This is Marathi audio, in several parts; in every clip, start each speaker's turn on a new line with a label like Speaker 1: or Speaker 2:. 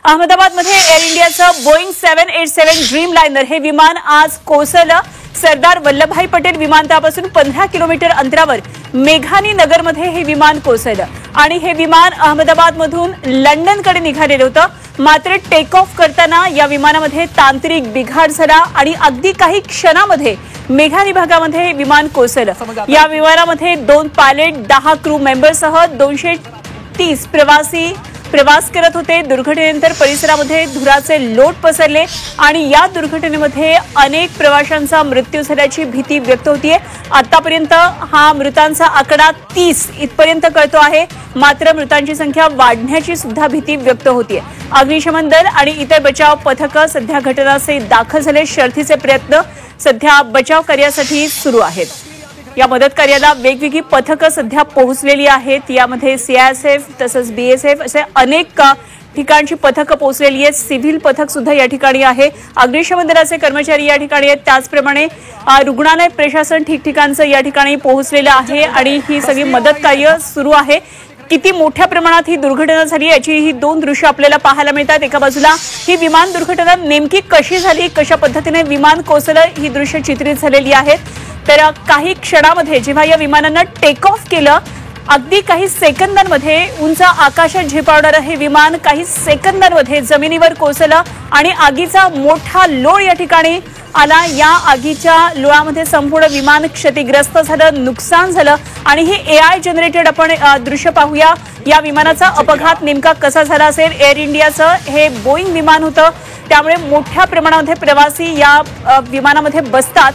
Speaker 1: अहमदाबादमध्ये एअर इंडियाचं बोईंग 787 ड्रीम लायनर हे विमान आज कोसळलं। सरदार वल्लभभाई पटेल विमानतळापासून 15 किलोमीटर अंतरावर मेघानी नगरमध्ये हे विमान कोसळलं आणि हे विमान अहमदाबादमधून लंडनकडे निघालेलं होतं। मात्र टेक ऑफ करताना या विमानामध्ये तांत्रिक बिघाड झाला आणि अगदी काही क्षणामध्ये मेघानी भागामध्ये हे विमान कोसळलं। या विमानामध्ये 2 पायलट 10 क्रू मेंबरसह 230 प्रवासी प्रवास करत होते। दुर्घटनेनंतर परिसरामध्ये धुराचे लोट पसरले आणि या दुर्घटनेमध्ये अनेक प्रवाशांचा मृत्यू झाल्याची भीती व्यक्त होतीये। आतापर्यंत हा मृतांचा आकडा 30 इथपर्यंत कळतो आहे। मात्र मृतांची संख्या वाढण्याची सुद्धा भीती व्यक्त होतीये। अग्निशमन दल आणि इतर बचाव पथकं सध्या घटनास्थळी दाखल झाले। शर्थीचे प्रयत्न सध्या बचाव कार्यासाठी सुरू आहेत। या मदत कार्याला वेगवेगळी पथकं सध्या पोहोचलेली आहेत। यामध्ये सीआयएसएफ तसंच बीएसएफ असे अनेक ठिकाणची पथकं पोहोचलेली आहेत। सिव्हिल पथक सुद्धा या ठिकाणी आहे। अग्निशमन दलाचे कर्मचारी या ठिकाणी आहेत। त्याचप्रमाणे रुग्णालय प्रशासन ठिकठिकाणचं या ठिकाणी पोहोचलेलं आहे आणि ही सगळी मदत कार्य सुरू आहे। किती मोठ्या प्रमाणात ही दुर्घटना झाली याची ही 2 दृश्य आपल्याला पाहायला मिळतात। एका बाजूला ही विमान दुर्घटना नेमकी कशी झाली, कशा पद्धतीने विमान कोसळलं ही दृश्य चित्रित झालेली आहेत। तर काही क्षणामध्ये जेव्हा या विमानानं टेक ऑफ केलं, अगदी काही सेकंदांमध्ये उंच आकाशात झेपावणारं हे विमान काही सेकंदांमध्ये जमिनीवर कोसळलं आणि आगीचा मोठा लोळ या ठिकाणी आला। या आगीच्या लोळामध्ये संपूर्ण विमान क्षतिग्रस्त झालं, नुकसान झालं आणि हे एआय जनरेटेड आपण दृश्य पाहूया। या विमानाचा अपघात नेमका कसा झाला असेल? एअर इंडियाचं हे बोईंग विमान होतं, त्यामुळे मोठ्या प्रमाणामध्ये प्रवासी या विमानामध्ये बसतात।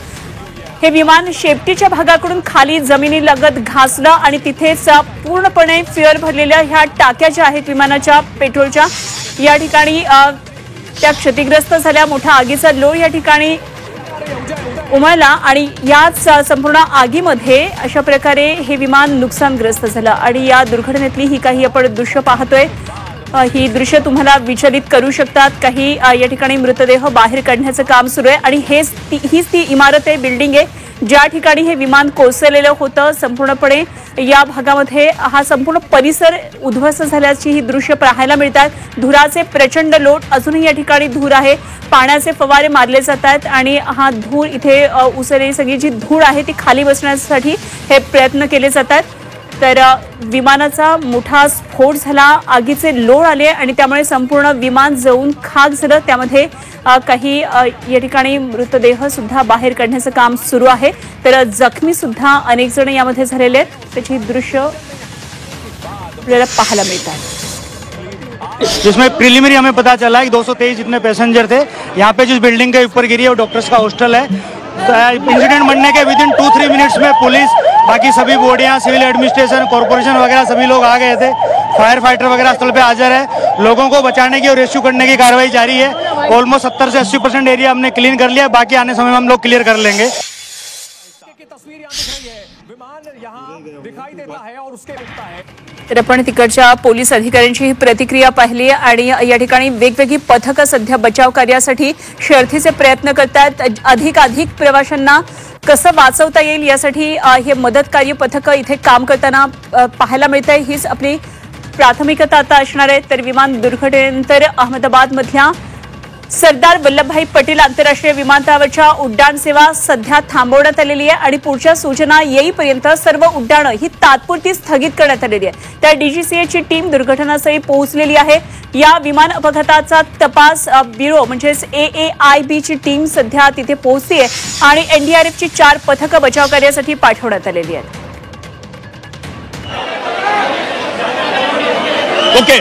Speaker 1: हे विमान शेपटीच्या भागाकडून खाली जमिनीलगत घासलं आणि तिथेच पूर्णपणे फ्युअल भरलेल्या ह्या टाक्या ज्या आहेत विमानाच्या पेट्रोलच्या या ठिकाणी त्या क्षतिग्रस्त झाल्या। मोठा आगीचा लोळ या ठिकाणी उमळला आणि याच संपूर्ण आगीमध्ये अशा प्रकारे हे विमान नुकसानग्रस्त झालं आणि या दुर्घटनेतली ही काही आपण दृश्य पाहतोय। ही दृश्य तुम्हाला विचलित करू शकतात। काही या ठिकाणी मृतदेह बाहेर काढण्याचं काम सुरू आहे आणि हीच ती इमारत आहे, बिल्डिंग आहे ज्या ठिकाणी हे विमान कोसळलेलं होतं। संपूर्णपणे या भागामध्ये हा संपूर्ण परिसर उद्ध्वस्त झाल्याची ही दृश्य पाहायला मिळतात। धुराचे प्रचंड लोट, अजूनही या ठिकाणी धूर आहे, पाण्याचे फवारे मारले जात आहेत आणि हा धूर इथे उसळलेली सगळी जी धूळ आहे ती खाली बसण्यासाठी हे प्रयत्न केले जातात। तर विमानाचा मोठा स्फोट झाला, आगीचे लोळ आले आणि त्यामुळे संपूर्ण विमान जळून खाक झालं। त्यामध्ये काही या ठिकाणी मृतदेह सुद्धा बाहेर काढण्याचं काम सुरू आहे। तर जखमी सुद्धा अनेक जण यामध्ये झालेले आहेत, त्याची दृश्य आपल्याला पाहायला मिळतात।
Speaker 2: जिसमें प्रिलिमिनरी हमें पता चला कि 223 जितने पैसेंजर थे। यहाँ पे जिस बिल्डिंग के ऊपर गिरी है वो डॉक्टर्स का हॉस्टल है। इंसिडेंट बनने के विदिन 2-3 मिनट्स में पुलिस, बाकी सभी बॉडियां, सिविल एडमिनिस्ट्रेशन, कॉर्पोरेशन वगैरह सभी लोग आ गए थे। फायर फाइटर वगैरह स्थल पे हाजिर है। लोगों को बचाने की और रेस्क्यू करने की कार्रवाई जारी है। ऑलमोस्ट 70 से 80% एरिया हमने क्लीन कर लिया, बाकी आने समय में हम लोग क्लियर कर लेंगे।
Speaker 1: तर आपण तिकडच्या पोलीस अधिकाऱ्यांची ही प्रतिक्रिया पाहिली आणि या ठिकाणी वेगवेगळी पथकं सध्या बचाव कार्यासाठी शर्थीचे प्रयत्न करतात। अधिक प्रवाशांना कसं वाचवता येईल यासाठी हे मदत कार्य पथकं इथे काम करताना पाहायला मिळत आहे। हीच आपली प्राथमिकता आता असणार आहे। तर विमान दुर्घटनेनंतर अहमदाबादमधल्या सरदार वल्लभभाई पटेल आंतरराष्ट्रीय विमानतळावरच्या उड्डाण सेवा सध्या थांबवण्यात आलेली आहे आणि पुढच्या सूचना येईपर्यंत सर्व उड्डाणं ही तात्पुरती स्थगित करण्यात आलेली आहे। त्या डीजीसीएची टीम दुर्घटनास्थळी पोहोचलेली आहे। या विमान अपघाताचा तपास ब्युरो म्हणजेच AAIB ची टीम सध्या तिथे पोहोचली आहे आणि एनडीआरएफची 4 पथकं बचाव कार्यासाठी पाठवण्यात आलेली आहेत।
Speaker 2: ओके,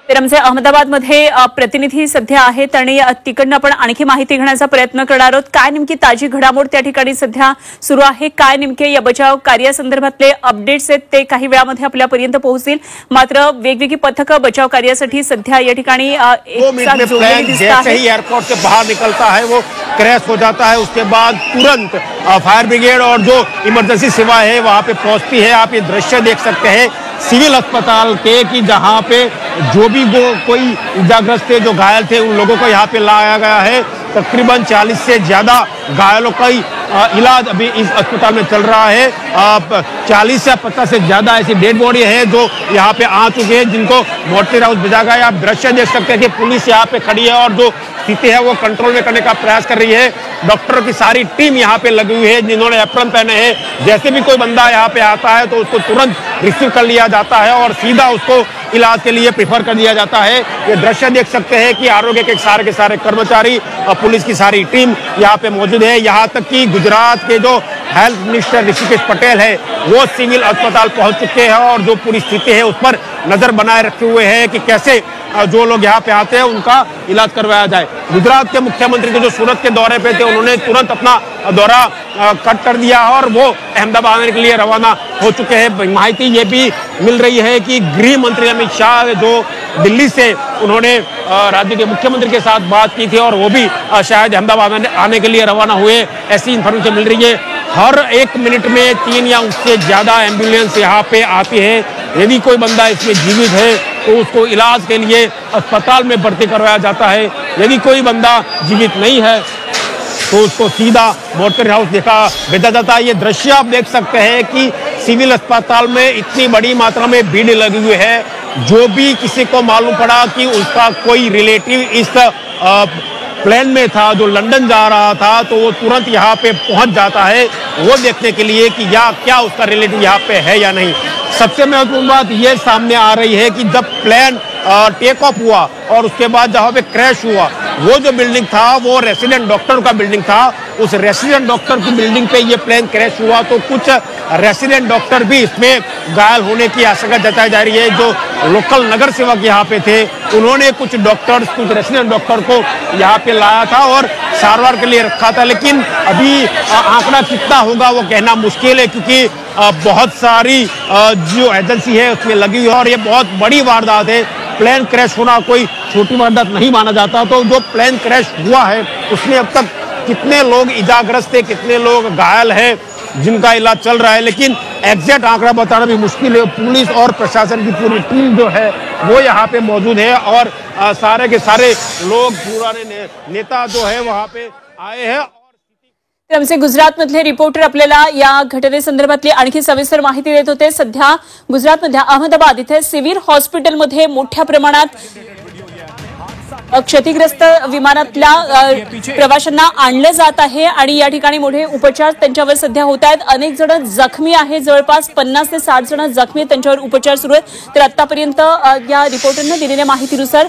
Speaker 1: तर आमचे अहमदाबादमध्ये प्रतिनिधी सध्या आहेत आणि तिकडनं आपण आणखी माहिती घेण्याचा प्रयत्न करणार आहोत। काय नेमकी ताजी घडामोड त्या ठिकाणी सध्या सुरू आहे, काय नेमके या बचाव कार्यासंदर्भातले अपडेट्स आहेत ते काही वेळामध्ये आपल्यापर्यंत पोहोचतील। मात्र वेगवेगळी पथकं बचाव कार्यासाठी सध्या या ठिकाणी
Speaker 3: जैसे ही एयरपोर्ट से बाहर निकलता है वो क्रैश हो जाता है। उसके बाद तुरंत फायर ब्रिगेड और जो इमरजेंसी सेवा है वहां पे पहुंचती है। आप ये दृश्य देख सकते हैं सिविल अस्पताल के कि जहां पे जो भी वो कोई इजाग्रस्त थे, जो घायल थे, उन लोगों को यहाँ पे लाया गया है। तकरीबन 40 से ज्यादा घायलों की इलाज अभी इस अस्पताल में चल रहा है। 40 या 50 से ज्यादा ऐसी डेड बॉडी है जो यहाँ पे आ चुके हैं, जिनको मोर्चरी हाउस भेजा गया है। आप दृश्य देख सकते हैं कि पुलिस यहाँ पे खड़ी है और जो स्थिति है वो कंट्रोल में करने का प्रयास कर रही है। डॉक्टरों की सारी टीम यहाँ पे लगी हुई है, जिन्होंने एप्रन पहने हैं। जैसे भी कोई बंदा यहाँ पे आता है तो उसको तुरंत रिसीव कर लिया जाता है और सीधा उसको इलाज के लिए प्रेफर कर दिया जाता है। ये दृश्य देख सकते हैं कि आरोग्य के सारे कर्मचारी और पुलिस की सारी टीम यहाँ पे मौजूद है। यहाँ तक कि गुजरात के जो हेल्थ मिनिस्टर ऋषिकेश पटेल है वो सिविल अस्पताल पहुंच चुके हैं और जो पूरी स्थिति है उस पर नजर बनाए रखे हुए हैं कि कैसे जो लोग यहाँ पे आते हैं उनका इलाज करवाया जाए। गुजरात के मुख्यमंत्री जो सूरत के दौरे पे थे उन्होंने तुरंत अपना दौरा कट कर दिया और वो अहमदाबाद आने के लिए रवाना हो चुके हैं। माहिती ये भी मिल रही है कि गृह मंत्री अमित शाह जो दिल्ली से उन्होंने राज्य के मुख्यमंत्री के साथ बात की थी और वो भी शायद अहमदाबाद आने के लिए रवाना हुए, ऐसी इंफॉर्मेशन मिल रही है। हर 1 मिनट में 3 या उससे ज्यादा एम्बुलेंस यहाँ पे आती है। यदि कोई बंदा इसमें जीवित है तो उसको इलाज के लिए अस्पताल में भर्ती करवाया जाता है। यदि कोई बंदा जीवित नहीं है तो उसको सीधा मोर्चरी हाउस भेजा जाता है। ये दृश्य आप देख सकते हैं कि सिविल अस्पताल में इतनी बड़ी मात्रा में भीड़ लगी हुई है। जो भी किसी को मालूम पड़ा कि उसका कोई रिलेटिव इस प्लेन में था जो लंदन जा रहा था तो वो तुरंत यहाँ पे पहुंच जाता है वो देखने के लिए कि क्या उसका रिलेटिव यहाँ पे है या नहीं। सबसे महत्वपूर्ण बात ये सामने आ रही है कि जब प्लेन टेक ऑफ हुआ और उसके बाद जहाँ पे क्रैश हुआ वो जो बिल्डिंग था वो रेसिडेंट डॉक्टर का बिल्डिंग था। उस रेसिडेंट डॉक्टर की बिल्डिंग पे ये प्लेन क्रैश हुआ तो कुछ रेसिडेंट डॉक्टर भी इसमें घायल होने की आशंका जताई जा रही है। जो लोकल नगर सेवक यहाँ पे थे उन्होंने कुछ रेसिडेंट डॉक्टर को यहाँ पे लाया था और सारवार के लिए रखा था, लेकिन अभी आंकड़ा कितना होगा वो कहना मुश्किल है क्योंकि बहुत सारी जो एजेंसी है उसमें लगी हुई है और ये बहुत बड़ी वारदात है। प्लेन क्रैश होना कोई छोटी वारदात नहीं माना जाता। तो जो प्लेन क्रैश हुआ है उसमें अब तक कितने लोग इजाग्रस्त है, कितने लोग घायल है, जिनका इलाज चल रहा है, लेकिन एग्जैक्ट आंकड़ा बताना भी मुश्किल है। पुलिस और प्रशासन की पूरी टीम जो है वो यहाँ पे मौजूद है और सारे के सारे लोग पुराने नेता जो है वहाँ पे आए हैं।
Speaker 1: आमचे गुजरातमधले रिपोर्टर आपल्याला या घटनेसंदर्भातली आणखी सविस्तर माहिती देत होते। सध्या गुजरातमधल्या अहमदाबाद इथे सिव्हिल हॉस्पिटलमध्ये मोठ्या प्रमाणात क्षतिग्रस्त विमानातल्या प्रवाशांना आणलं जात आहे आणि या ठिकाणी मोठे उपचार त्यांच्यावर सध्या होत आहेत। अनेक जण जखमी आहेत, जवळपास 50 ते 60 जण जखमी आहेत, त्यांच्यावर उपचार सुरू आहेत। तर आतापर्यंत या रिपोर्टरने दिलेल्या माहितीनुसार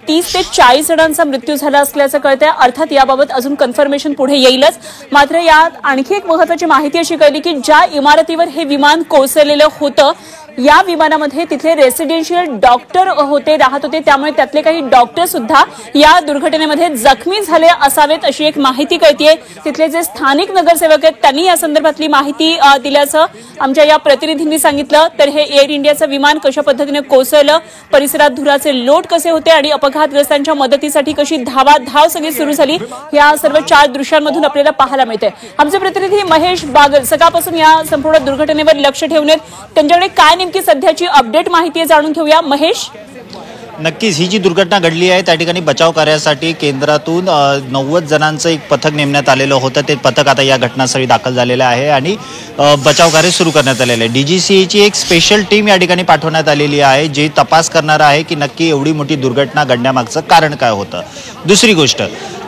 Speaker 1: 30 ते 40 जणांचा मृत्यू झाला असल्याचं कळतंय। अर्थात याबाबत अजून कन्फर्मेशन पुढे येईलच। मात्र यात आणखी एक महत्त्वाची माहिती अशी कळली की ज्या इमारतीवर हे विमान कोसळलेलं होतं या विमानामध्ये तिथले रेसिडेन्शियल डॉक्टर राहत होते, त्यामुळे त्यातले काही डॉक्टर सुद्धा या दुर्घटनेमध्ये जखमी झाले असावेत अशी एक माहिती कळतीये। तिथले जे स्थानिक नगरसेवक आहेत त्यांनी या संदर्भातली माहिती दिल्याचं आमच्या या प्रतिनिधींनी सांगितलं। तर हे एअर इंडियाचं विमान कशा पद्धतीने कोसळलं, परिसरात धुराचे लोट कसे होते आणि अपघातग्रस्तांच्या मदतीसाठी कशी धावाधाव सगळी सुरू झाली, या सर्व 4 दृश्यांमधून आपल्याला पाहायला मिळते। आमचे प्रतिनिधी महेश बागल सकाळपासून या संपूर्ण दुर्घटनेवर लक्ष ठेवून आहेत, त्यांच्याकडे काय नेमकी सध्याची अपडेट माहिती जाणून घेऊया। महेश,
Speaker 4: नक्कीच ही जी दुर्घटना घडली आहे त्या ठिकाणी बचाव कार्यासाठी केंद्रातून 90 जणांचं एक पथक नेमण्यात आलेलं होतं। ते पथक आता या घटनास्थळी दाखल झालेलं आहे आणि बचाव कार्य सुरू करण्यात आलेलं आहे। डीजीसीएची एक स्पेशल टीम या ठिकाणी पाठवण्यात आलेली आहे जी तपास करणार आहे की नक्की एवढी मोठी दुर्घटना घडण्यामागचं कारण काय होतं। दुसरी गोष्ट,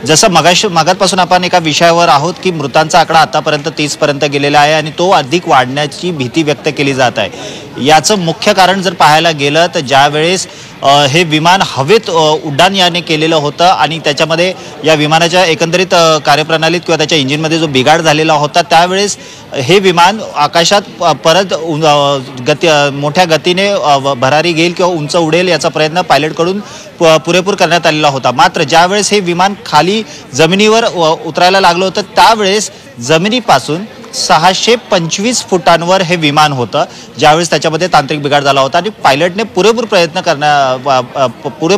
Speaker 4: जसं मागापासून आपण एका विषयावर आहोत की मृतांचा आकडा आतापर्यंत 30 पर्यंत गेलेला आहे आणि तो अधिक वाढण्याची भीती व्यक्त केली जात आहे। याचं मुख्य कारण जर पाहायला गेलं तर ज्यावेळेस हे विमान हवेत उड्डाण याने केलेलं होतं आणि त्याच्यामध्ये या विमानाच्या एकंदरीत कार्यप्रणालीत किंवा त्याच्या इंजिनमध्ये जो बिघाड झालेला होता त्यावेळेस हे विमान आकाशात परत मोठ्या गतीने भरारी घेईल किंवा उंच उडेल याचा प्रयत्न पायलटकडून पुरेपूर करण्यात आलेला होता। मात्र ज्यावेळेस हे विमान खाली जमिनीवर उतरायला लागलं होतं त्यावेळेस जमिनीपासून 625 फुटांवर हे विमान होतं, ज्यावेळेस त्याच्यामध्ये तांत्रिक बिघाड झाला होता आणि पायलटने पुरेपूर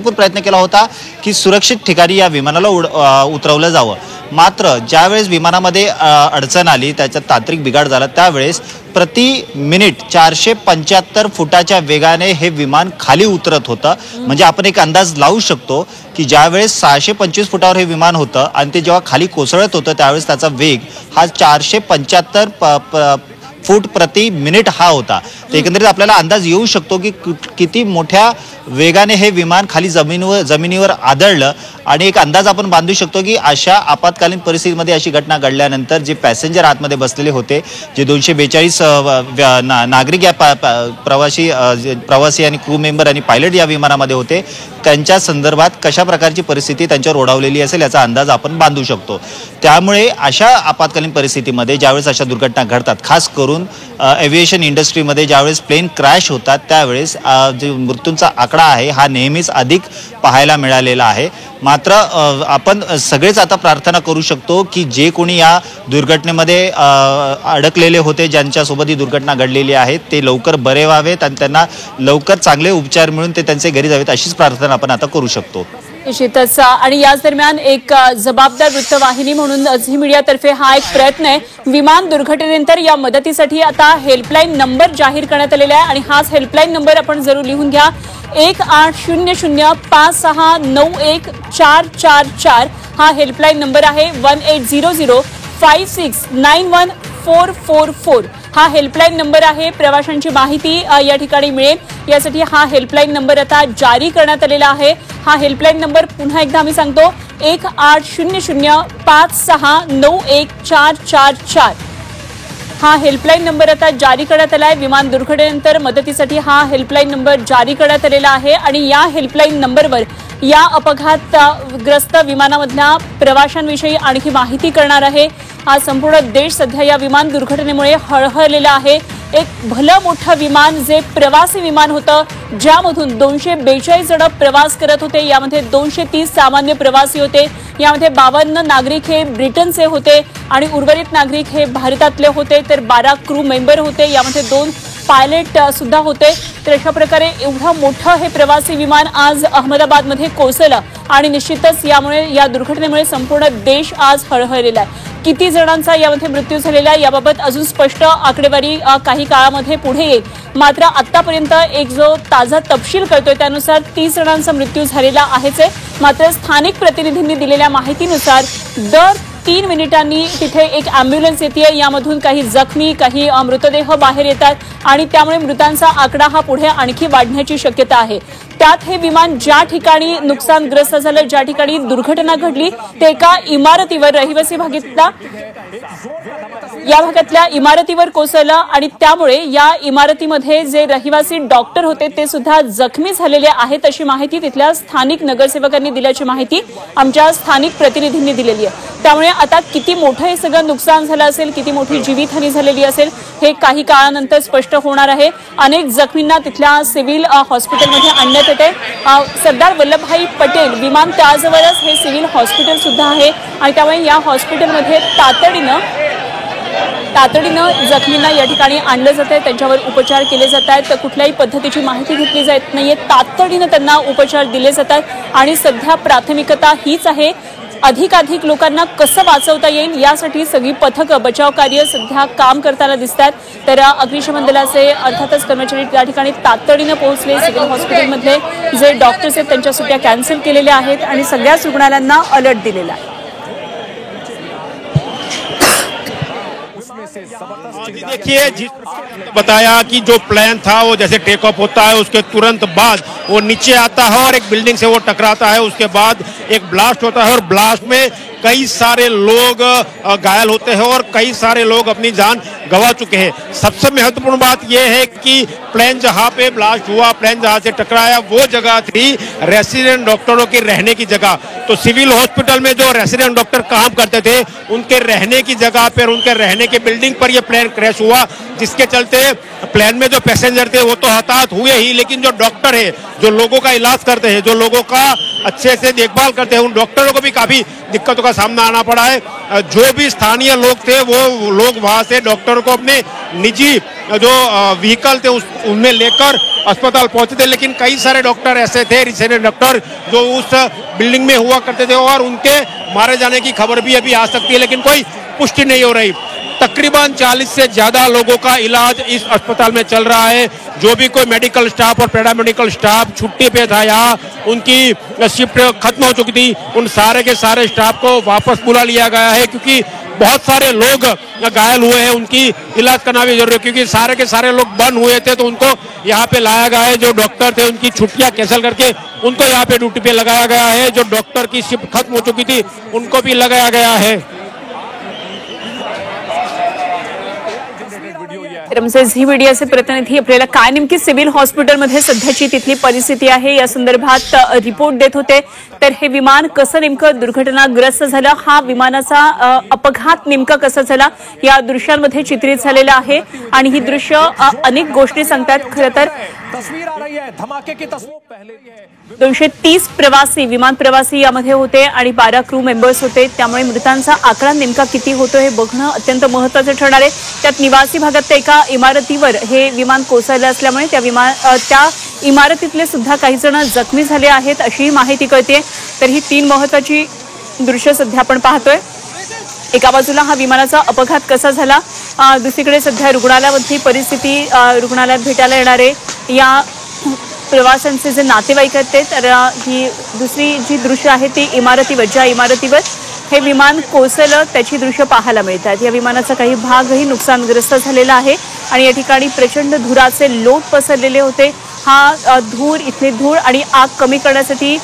Speaker 4: प्रयत्न केला होता की सुरक्षित ठिकाणी या विमानाला उतरवलं जावं। मात्र ज्यावेळेस विमानामध्ये अडचण आली, त्याच्यात तांत्रिक बिघाड झाला, त्यावेळेस प्रति मिनिट 475 फुटाच्या वेगाने हे विमान खाली उतरत होतं. म्हणजे आपण एक अंदाज लावू शकतो की ज्यावेळेस 625 फुटावर हे विमान होतं आणि ते जेव्हा खाली कोसळत होतं त्यावेळेस त्याचा वेग हा 475 फूट प्रति मिनिट हा होता. तर एकंदरीत आपल्याला अंदाज येऊ शकतो की किती मोठ्या वेगाने हे विमान खाली जमिनीवर आदळलं. आणि एक अंदाज आपण बांधू शकतो की अशा आपत्कालीन परिस्थितीमध्ये अशी घटना घडल्यानंतर जे पॅसेंजर आतमध्ये बसलेले होते, जे 242 नागरिक या प्रवासी आणि क्रू मेंबर आणि पायलट या विमानामध्ये होते, त्यांच्या संदर्भात कशा प्रकारची परिस्थिती त्यांच्यावर ओढावलेली असेल याचा अंदाज आपण बांधू शकतो. त्यामुळे अशा आपत्कालीन परिस्थितीमध्ये ज्यावेळेस अशा दुर्घटना घडतात, खास करून एव्हिएशन इंडस्ट्रीमध्ये ज्यावेळेस प्लेन क्रॅश होतात त्यावेळेस जे मृत्यूंचा आकडा आहे हा नेहमीच अधिक पाहायला मिळालेला आहे. मात्र आपण सगळेच आता प्रार्थना करू शकतो की जे कोणी या दुर्घटनेमध्ये अडकलेले होते, ज्यांच्यासोबत ही दुर्घटना घडलेली आहे, ते लवकर बरे व्हावेत आणि त्यांना लवकर चांगले उपचार मिळून ते त्यांचे घरी जावेत अशीच प्रार्थना आपण आता करू शकतो.
Speaker 1: निश्चितच. आणि याच दरम्यान एक जबाबदार वृत्तवाहिनी म्हणून झी मीडियातर्फे हा एक प्रयत्न आहे. विमान दुर्घटनेनंतर या मदतीसाठी आता हेल्पलाईन नंबर जाहीर करण्यात आलेला आहे आणि हाच हेल्पलाईन नंबर आपण जरूर लिहून घ्या. 1800569144 हा हेल्पलाईन नंबर आहे. 180056914444 हा हेल्पलाईन नंबर आहे. प्रवाशांची माहिती या ठिकाणी मिळेल यासाठी हा हेल्पलाईन नंबर आता जारी करण्यात आलेला आहे. हा हेल्पलाईन नंबर पुन्हा एकदा आम्ही सांगतो, 180056914444 हा हेल्पलाईन नंबर आता जारी करण्यात आला आहे. विमान दुर्घटनेनंतर मदतीसाठी हा हेल्पलाईन नंबर जारी करण्यात आलेला आहे आणि या हेल्पलाईन नंबरवर या अपघातग्रस्त विमानामधल्या प्रवाशांविषयी आणखी माहिती करणार आहे. हा संपूर्ण देश सध्या या विमान दुर्घटनेमुळे हळहळलेला आहे. एक भलं मोठं विमान जे प्रवासी विमान होतं, ज्यामधून 242 जण प्रवास करत होते. यामध्ये 230 सामान्य प्रवासी होते. यामध्ये 52 नागरिक हे ब्रिटनचे होते आणि उर्वरित नागरिक हे भारतातले होते. तर 12 क्रू मेंबर होते. यामध्ये 2 पायलट सुद्धा होते. तर अशा प्रकारे एवढं मोठं हे प्रवासी विमान आज अहमदाबादमध्ये कोसळलं आणि निश्चितच यामुळे या दुर्घटनेमुळे संपूर्ण देश आज हळहळलेला आहे. किती जणांचा यामध्ये मृत्यू झालेला आहे याबाबत अजून स्पष्ट आकडेवारी काही काळामध्ये पुढे येईल. मात्र आतापर्यंत एक जो ताजा तपशील कळतोय त्यानुसार 30 जणांचा मृत्यू झालेला आहेच आहे. मात्र स्थानिक प्रतिनिधींनी दिलेल्या माहितीनुसार दर 3 मिनिटांनी तिथे एक ॲम्ब्युलन्स येते. यामधून काही जखमी, काही मृतदेह बाहेर येतात आणि त्यामुळे मृतांचा आकडा हा पुढे आणखी वाढण्याची शक्यता आहे. त्यात हे विमान ज्या ठिकाणी नुकसानग्रस्त झालं, ज्या ठिकाणी दुर्घटना घडली, ते एका इमारतीवर, रहिवासी भागातल्या या भागातल्या इमारतीवर कोसळलं आणि त्यामुळे या इमारतीमध्ये जे रहिवासी डॉक्टर होते ते सुद्धा जखमी झालेले आहेत अशी माहिती तिथल्या स्थानिक नगरसेवकांनी दिल्याची माहिती आमच्या स्थानिक प्रतिनिधींनी दिलेली आहे. त्यामुळे आता किती मोठं हे सगळं नुकसान झालं असेल, किती मोठी जीवितहानी झालेली असेल हे काही काळानंतर स्पष्ट होणार आहे. अनेक जखमींना तिथल्या सिव्हिल हॉस्पिटलमध्ये आणण्यात येते. सरदार वल्लभभाई पटेल विमानतळाजवळच हे सिव्हिल हॉस्पिटल सुद्धा आहे आणि त्यामुळे या हॉस्पिटलमध्ये तातडीनं जखमींना या ठिकाणी आणलं जात आहे. त्यांच्यावर उपचार केले जात आहेत. तर कुठल्याही पद्धतीची माहिती घेतली जात नाहीये. तातडीनं त्यांना उपचार दिले जातात आणि सध्या प्राथमिकता हीच आहे, अधिकाधिक लोकांना कसं वाचवता येईल यासाठी सगळी पथकं बचाव कार्य सध्या काम करताना दिसतात. तर अग्निशमन दलाचे अर्थातच कर्मचारी त्या ठिकाणी तातडीनं पोहोचले. सिव्हिल हॉस्पिटलमधले जे डॉक्टर्स आहेत त्यांच्या सुट्ट्या कॅन्सल केलेल्या आहेत आणि सगळ्याच रुग्णालयांना अलर्ट दिलेला आहे.
Speaker 3: देखिए, जिस बताया कि जो प्लेन था वो जैसे टेक ऑफ होता है उसके तुरंत बाद वो नीचे आता है और एक बिल्डिंग से वो टकराता है. उसके बाद एक ब्लास्ट होता है और ब्लास्ट में कई सारे लोग घायल होते हैं और कई सारे लोग अपनी जान गंवा चुके हैं. सबसे महत्वपूर्ण बात यह है कि प्लेन जहां पे ब्लास्ट हुआ, प्लेन जहां से टकराया, वो जगह थी रेसिडेंट डॉक्टरों की रहने की जगह. तो सिविल हॉस्पिटल में जो रेसिडेंट डॉक्टर काम करते थे उनके रहने की जगह पर, उनके रहने की बिल्डिंग पर यह प्लेन क्रैश हुआ, जिसके चलते प्लेन में जो पैसेंजर थे वो तो हताहत हुए ही, लेकिन जो डॉक्टर है, जो लोगों का इलाज करते हैं, जो लोगों का अच्छे से देखभाल करते हैं, उन डॉक्टरों को भी काफी दिक्कतों का सामना आना पड़ा है. जो भी स्थानीय लोग थे वो लोग वहां से डॉक्टरों को अपने निजी जो व्हीकल थे उनमें लेकर अस्पताल पहुंचे थे. लेकिन कई सारे डॉक्टर ऐसे थे, रेसिडेंट डॉक्टर, जो उस बिल्डिंग में हुआ करते थे और उनके मारे जाने की खबर भी अभी आ सकती है, लेकिन कोई पुष्टि नहीं हो रही. तकरीबन 40 से ज्यादा लोगों का इलाज इस अस्पताल में चल रहा है। जो भी कोई मेडिकल स्टाफ और पैरामेडिकल स्टाफ छुट्टी पे था, यहाँ उनकी शिफ्ट खत्म हो चुकी थी, उन सारे के सारे स्टाफ को वापस बुला लिया गया है, क्योंकि बहुत सारे लोग घायल हुए हैं, उनकी इलाज करना भी जरूरी है, क्योंकि सारे के सारे लोग बंद हुए थे, तो उनको यहाँ पे लाया गया है। जो डॉक्टर थे उनकी छुट्टियां कैंसिल करके उनको यहाँ पे ड्यूटी पे लगाया गया है। जो डॉक्टर की शिफ्ट खत्म हो चुकी थी उनको भी लगाया गया है।
Speaker 1: रमसेस ही मीडियाचे प्रतिनिधी आपल्याला काय नेमकी सिव्हिल हॉस्पिटलमध्ये सध्याची तिथली परिस्थिती आहे या संदर्भात रिपोर्ट देत होते। तर हे विमान कसं नेमकं दुर्घटनाग्रस्त झालं, हा विमानाचा अपघात नेमका कसा झाला या दृश्यांमध्ये चित्रित झालेला आहे आणि ही दृश्य अनेक गोष्टी सांगतात। खरं तर
Speaker 5: तस्वीर आ रही है धमाके की तस्वीर पहले
Speaker 1: 230 प्रवासी विमान प्रवासी यामध्ये होते आणि 12 क्रू मेंबर्स होते, त्यामुळे मृतांचा आकडा नेमका किती होतो हे बघणं अत्यंत महत्त्वाचं ठरणार आहे। त्यात निवासी भागात एका इमारतीवर हे विमान कोसळलं असल्यामुळे त्या इमारतीतले सुद्धा काही जण जखमी झाले आहेत अशी माहिती कळते। तर ही 3 महत्त्वाची दृश्य सध्या आपण पाहतोय। एका बाजूला हा विमानाचा अपघात कसा झाला, दुसरीकडे सध्या रुग्णालयामधली परिस्थिती, रुग्णालयात भेटायला येणारे या प्रवाशांचे जे नातेवाईक आहेत तर ही दुसरी जी दृश्य आहे ती इमारतीवर, ज्या इमारतीवर हे विमान कोसळलं त्याची दृश्य पाहायला मिळतात। या विमानाचा काही भागही नुकसानग्रस्त झालेला आहे आणि या ठिकाणी प्रचंड धुराचे लोट पसरलेले होते। हा धूर, इथले धूळ आणि आग कमी करण्यासाठी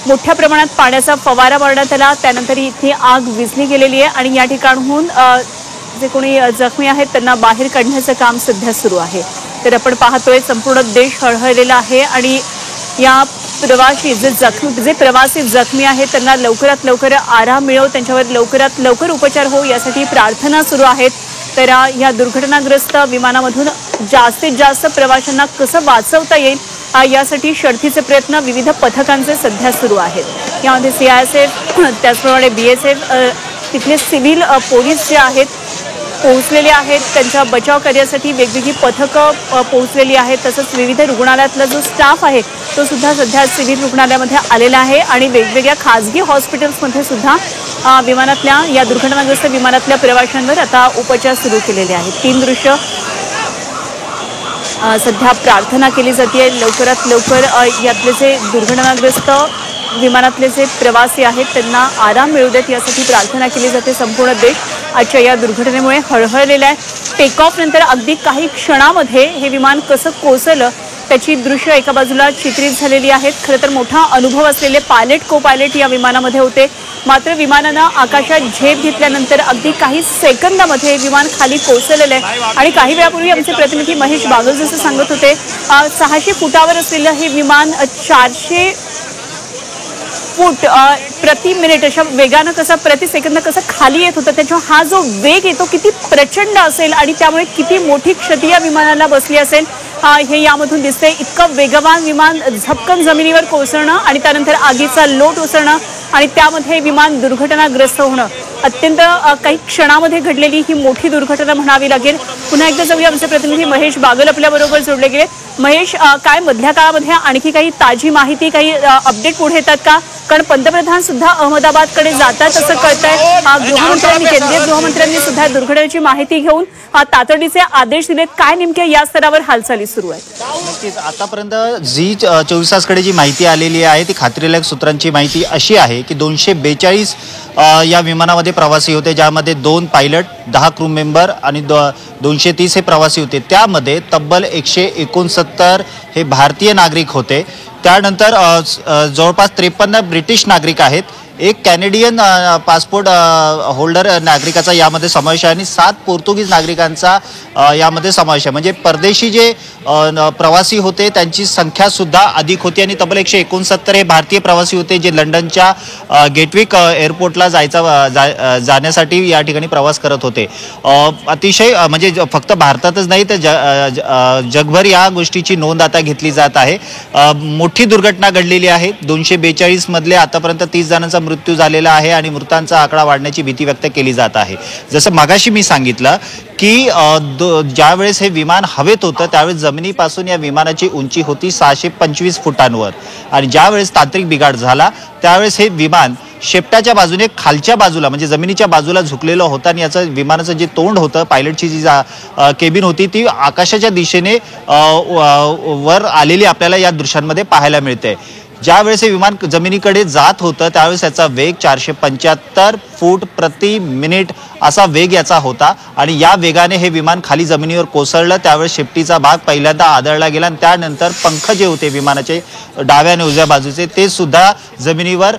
Speaker 1: मोठ्या प्रमाणात पाण्याचा फवारा मारण्यात आला, त्यानंतर इथे आग विझली गेलेली आहे आणि या ठिकाणहून जे कोणी जखमी आहेत त्यांना बाहेर काढण्याचं काम सध्या सुरू आहे। तर आपण पाहतोय संपूर्ण देश हळहळलेला आहे आणि या प्रवासी जखमी आहेत त्यांना लवकरात लवकर आराम मिळो, त्यांच्यावर लवकरात लवकर उपचार हो यासाठी प्रार्थना सुरू आहेत। तर या दुर्घटनाग्रस्त विमानामधून जास्तीत जास्त प्रवाशांना कसं वाचवता येईल यासाठी शर्थीचे प्रयत्न विविध पथकांचे सध्या सुरू आहेत। यामध्ये CISF त्याचप्रमाणे BSF तिथले सिव्हिल पोलीस जे आहेत पोहोचलेले आहेत, त्यांच्या बचाव कार्यासाठी वेगवेगळी पथकं पोहोचलेली आहेत। तसंच विविध रुग्णालयातला जो स्टाफ आहे तो सुद्धा सध्या सिव्हिल रुग्णालयामध्ये आलेला आहे आणि वेगवेगळ्या खाजगी हॉस्पिटल्समध्ये सुद्धा विमानातल्या या दुर्घटनाग्रस्त विमानातल्या प्रवाशांवर आता उपचार सुरू केलेले आहेत। 3 दृश्य सध्या प्रार्थना केली जाते लवकरात लवकर यातले जे दुर्घटनाग्रस्त विमानातले जे प्रवासी आहेत त्यांना आराम मिळू देत यासाठी प्रार्थना केली जाते। संपूर्ण देश आजच्या या दुर्घटनेमुळे हळहळलेला आहे। टेक ऑफ नंतर अगदी काही क्षणामध्ये हे विमान कसं कोसळलं त्याची दृश्य एका बाजूला चित्रित झालेली आहेत। खरं तर मोठा अनुभव असलेले पायलट को पायलट या विमानामध्ये होते, मात्र विमानानं आकाशात झेप घेतल्यानंतर अगदी काही सेकंदामध्ये विमान खाली कोसळलेलं आहे आणि काही वेळापूर्वी आमचे प्रतिनिधी महेश बागल जसं सांगत होते 600 फुटावर असलेलं हे विमान 400 फूट प्रति मिनिट अशा वेगानं कसं प्रति सेकंद कसं खाली येत होतं, त्याच्या हा जो वेग येतो किती प्रचंड असेल आणि त्यामुळे किती मोठी क्षती या विमानाला बसली असेल हे यामधून दिसतंय। इतकं वेगवान विमान झपकन जमिनीवर कोसळणं आणि त्यानंतर आगीचा लोट उसळणं आणि त्यामध्ये विमान दुर्घटनाग्रस्त होणं अत्यंत काही क्षणामध्ये घडलेली ही मोठी दुर्घटना म्हणावी लागेल। पुन्हा एकदा जाऊया, आमचे प्रतिनिधी महेश बागल आपल्याबरोबर जोडले गेले। महेश, काय मधल्या काळामध्ये आणखी काही ताजी माहिती, काही अपडेट पुढे येतात का? कारण पंतप्रधान सुद्धा अहमदाबादकडे जातात असं कळतंय। गृहमंत्र्यांनी, केंद्रीय गृहमंत्र्यांनी सुद्धा दुर्घटनेची माहिती घेऊन तातडीचे आदेश दिलेत। काय नेमक्या या स्तरावर हालचाली सुरू आहेत?
Speaker 4: नक्कीच आतापर्यंत Zee24 तासकडे जी माहिती आलेली आहे ती खात्रीलायक सूत्रांची माहिती अशी आहे की 242 या विमानामध्ये प्रवासी होते, ज्यामध्ये 2 पायलट, 10 क्रू मेंबर आणि 230 हे प्रवासी होते। त्यामध्ये तब्बल 169 हे भारतीय नागरिक होते। त्यानंतर जवळपास 53 ब्रिटिश नागरिक आहेत, एक कॅनेडियन पासपोर्ट होल्डर नागरिकाचा यामध्ये समावेश आहे आणि 7 पोर्तुगीज नागरिकांचा यामध्ये समावेश आहे। म्हणजे परदेशी जे प्रवासी होते त्यांची संख्या सुद्धा अधिक होती आणि तब्बल 169 हे भारतीय प्रवासी होते जे लंडनच्या गेटविक एअरपोर्टला जाण्यासाठी या ठिकाणी प्रवास करत होते। अतिशय म्हणजे फक्त भारतातच नाही तर जगभर या गोष्टीची नोंद आता घेतली जात आहे। मोठी दुर्घटना घडलेली आहे। 242 मधले आतापर्यंत 30 जणांचा मृत्यू झालेला आहे आणि मृतांचा आकडा वाढण्याची भीती व्यक्त केली जात आहे. जसं मगाशी मी सांगितलं की ज्यावेळेस हे विमान हवेत होतं त्यावेळेस जमिनीपासून या विमानाची उंची होती 625 फुटांवर आणि ज्यावेळेस तांत्रिक बिघाड झाला त्यावेळेस हे विमान शेपटाच्या बाजूने खालच्या बाजूला म्हणजे जमिनीच्या बाजूला झुकलेलं होतं आणि याचं विमानाचं जे तोंड होतं पायलटची जी केबिन होती ती आकाशाच्या दिशेने वर आलेली आपल्याला या दृश्यांमध्ये पाहायला मिळते. ज्यावेळेस हे विमान जमिनीकडे जात होतं त्यावेळेस याचा वेग 475 फूट प्रति मिनिट असा वेग याचा होता आणि या वेगाने हे विमान खाली जमिनीवर कोसळलं. त्यावेळेस शेपटीचा भाग पहिल्यांदा आदळला गेला आणि त्यानंतर पंख जे होते विमानाचे डाव्या आणि उजव्या बाजूचे ते सुद्धा जमिनीवर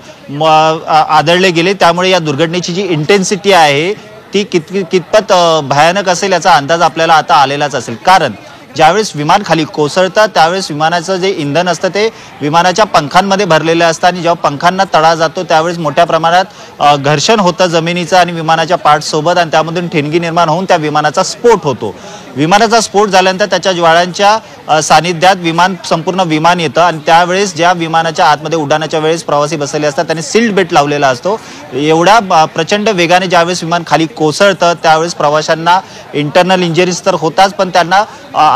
Speaker 4: आदळले गेले. त्यामुळे या दुर्घटनेची जी इंटेन्सिटी आहे ती कितपत भयानक असेल याचा अंदाज आपल्याला आता आलेलाच असेल. कारण ज्यावेळेस विमान खाली कोसळतं त्यावेळेस विमानाचं जे इंधन असतं ते विमानाच्या पंखांमध्ये भरलेलं असतं आणि जेव्हा पंखांना तडा जातो त्यावेळेस मोठ्या प्रमाणात घर्षण होतं जमिनीचं आणि विमानाच्या पार्ट सोबत आणि त्यामधून ठिणगी निर्माण होऊन त्या विमानाचा स्फोट होतो. विमानाचा स्फोट झाल्यानंतर त्याच्या ज्वाळांच्या सानिध्यात संपूर्ण विमान येतं आणि त्यावेळेस ज्या विमानाच्या आतमध्ये उड्डाणाच्या वेळेस प्रवासी बसलेले असतात त्यांनी सील्ड बेल्ट लावलेला असतो. एवढ्या प्रचंड वेगाने ज्यावेळेस विमान खाली कोसळतं त्यावेळेस प्रवाशांना इंटरनल इंजरीज तर होताच पण त्यांना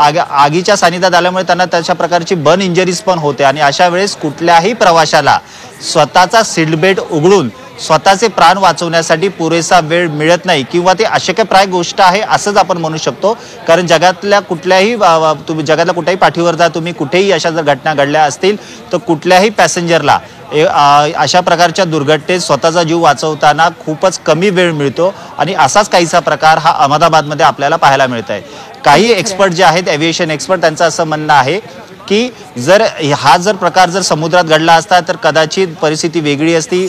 Speaker 4: आगीच्या सानिध्यात आल्यामुळे त्यांना तशा प्रकारची बर्न इंजरीज पण होते आणि अशा वेळेस कुठल्याही प्रवाशाला स्वतःचा सीट बेल्ट उघडून स्वतःचे प्राण वाचवण्यासाठी पुरेसा वेळ मिळत नाही किंवा ते अशक्यप्राय गोष्ट आहे असंच आपण म्हणू शकतो. कारण जगातल्या कुठल्याही पाठीवर जा तुम्ही कुठेही अशा जर घटना घडल्या असतील तर कुठल्याही पॅसेंजरला अशा प्रकारच्या दुर्घटनेत स्वतःचा जीव वाचवताना खूपच कमी वेळ मिळतो आणि असाच काहीसा प्रकार हा अहमदाबादमध्ये आपल्याला पाहायला मिळत आहे. काही एक्सपर्ट जे आहेत एव्हिएशन एक्सपर्ट त्यांचं असं म्हणणं आहे की हा प्रकार जर समुद्रात घडला असता तर कदाचित परिस्थिती वेगळी असती,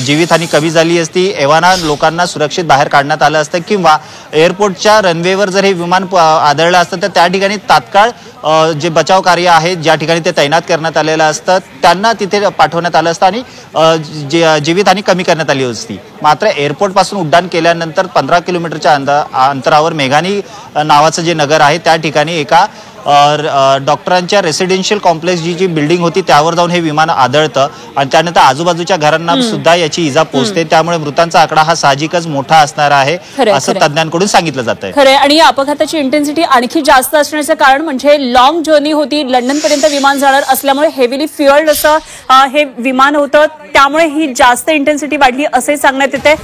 Speaker 4: जीवितहानी कमी झाली असती, एव्हाना लोकांना सुरक्षित बाहेर काढण्यात आलं असतं किंवा एअरपोर्टच्या रनवेवर जर हे विमान आदळलं असतं तर त्या ठिकाणी तात्काळ जे बचाव कार्य आहे ज्या ठिकाणी ते तैनात करण्यात आलेलं असतं त्यांना तिथे पाठवण्यात आलं असतं आणि जीवितहानी कमी करण्यात आली असती. मात्र एअरपोर्ट पासून उड्डाण केल्यानंतर 15 किलोमीटरच्या अंतरावर मेघानी नावाचं जे नगर आहे त्या ठिकाणी एका डॉक्टरांच्या रेसिडेन्शियल कॉम्प्लेक्स जी बिल्डिंग होती त्यावर जाऊन हे विमान आदळतं आणि त्यानंतर आजूबाजूच्या घरांना सुद्धा याची इजा पोहोचते. त्यामुळे मृतांचा आकडा हा साहजिकच मोठा असणार आहे असं तज्ञांकडून सांगितलं जात आहे.
Speaker 1: खरं आणि या अपघाताची इंटेन्सिटी आणखी जास्त असण्याचं कारण म्हणजे लॉंग जर्नी होती, लंडन पर्यंत विमान जाणार असल्यामुळे हेवीली फ्युअल्ड असं हे विमान होतं त्यामुळे ही जास्त इंटेन्सिटी वाढली असे सांगण्यात येते.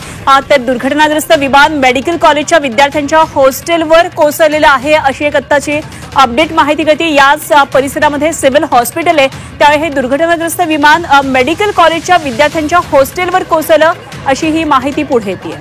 Speaker 1: तर दुर्घटनाग्रस्त विमान मेडिकल कॉलेजच्या विद्यार्थ्यांच्या हॉस्टेलवर कोसळलेलं आहे अशी एक आत्ताची अपडेट माहिती कळते. याच परिसरामध्ये सिव्हिल हॉस्पिटल आहे त्यामुळे हे दुर्घटनाग्रस्त विमान मेडिकल कॉलेजच्या विद्यार्थ्यांच्या हॉस्टेलवर कोसळलं अशी ही माहिती पुढे येते.